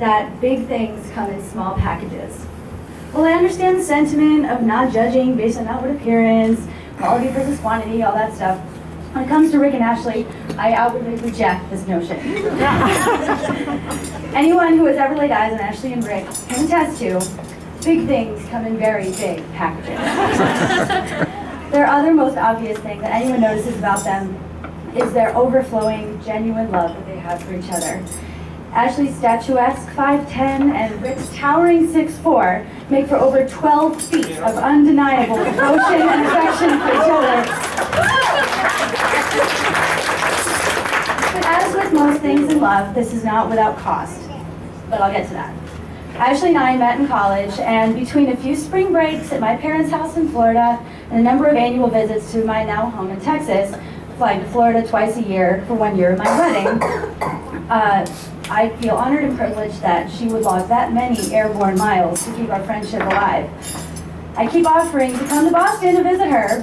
that big things come in small packages. Well, I understand the sentiment of not judging based on outward appearance, quality versus quantity, all that stuff. When it comes to Rick and Ashley, I outwardly reject this notion. Anyone who has ever laid eyes on Ashley and Rick can attest to big things come in very big packages. Their other most obvious thing that anyone notices about them is their overflowing, genuine love that they have for each other. Ashley's statuesque 5'10" and Rick's towering 6'4" make for over 12 feet of undeniable devotion and affection for each other. But as with most things in love, this is not without cost. But I'll get to that. Ashley and I met in college, and between a few spring breaks at my parents' house in Florida and a number of annual visits to my now home in Texas, flying to Florida twice a year for 1 year of my wedding, I feel honored and privileged that she would log that many airborne miles to keep our friendship alive. I keep offering to come to Boston to visit her,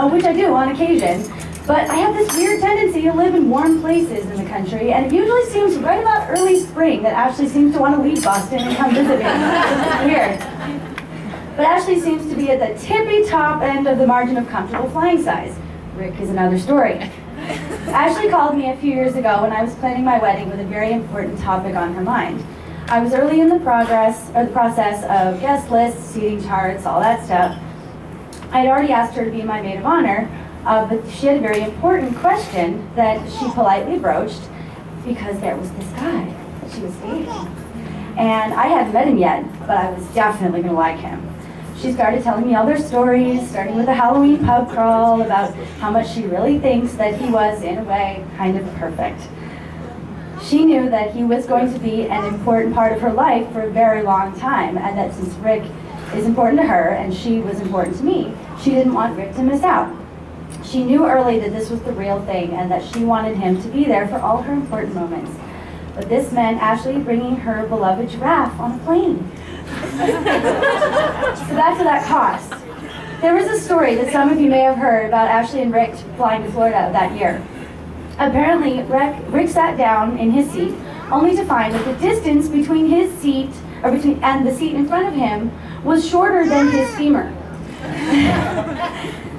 which I do on occasion, but I have this weird tendency to live in warm places in the country, and it usually seems right about early spring that Ashley seems to want to leave Boston and come visit me. Weird. But Ashley seems to be at the tippy top end of the margin of comfortable flying size. Rick is another story. Ashley called me a few years ago when I was planning my wedding with a very important topic on her mind. I was early in the process of guest lists, seating charts, all that stuff. I had already asked her to be my maid of honor, but she had a very important question that she politely broached because there was this guy that she was dating. And I hadn't met him yet, but I was definitely going to like him. She started telling me all their stories, starting with a Halloween pub crawl about how much she really thinks that he was, in a way, kind of perfect. She knew that he was going to be an important part of her life for a very long time, and that since Rick is important to her and she was important to me, she didn't want Rick to miss out. She knew early that this was the real thing and that she wanted him to be there for all her important moments. But this meant Ashley bringing her beloved giraffe on a plane. So back to that cost. There was a story that some of you may have heard about Ashley and Rick flying to Florida that year. Apparently, Rick sat down in his seat, only to find that the distance between his seat, and the seat in front of him, was shorter than his femur.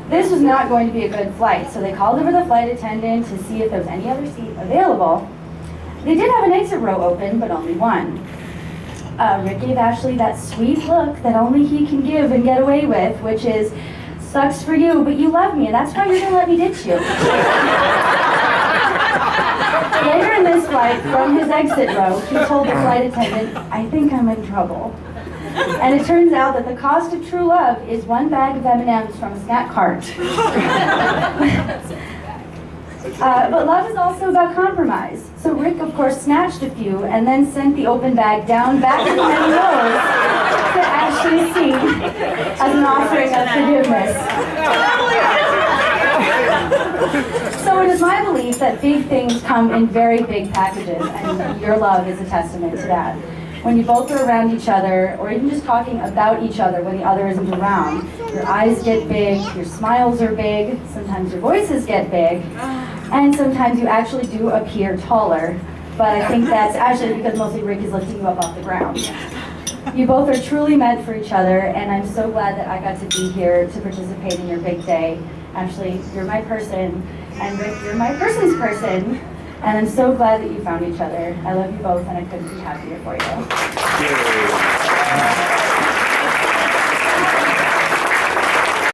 This was not going to be a good flight, so they called over the flight attendant to see if there was any other seat available. They did have an exit row open, but only one. Rick gave Ashley that sweet look that only he can give and get away with, which is, sucks for you, but you love me, and that's why you're going to let me ditch you. Later in this flight, from his exit row, he told the flight attendant, I think I'm in trouble. And it turns out that the cost of true love is one bag of M&Ms from a snack cart. But love is also about compromise. So Rick, of course, snatched a few and then sent the open bag down back to many rows to Ashley's seat as an offering of forgiveness. So it is my belief that big things come in very big packages, and your love is a testament to that. When you both are around each other, or even just talking about each other when the other isn't around, your eyes get big, your smiles are big, sometimes your voices get big, and sometimes you actually do appear taller. But I think that's actually because mostly Rick is lifting you up off the ground. You both are truly meant for each other, and I'm so glad that I got to be here to participate in your big day. Ashley, you're my person, and Rick, you're my person's person. And I'm so glad that you found each other. I love you both, and I couldn't be happier for you.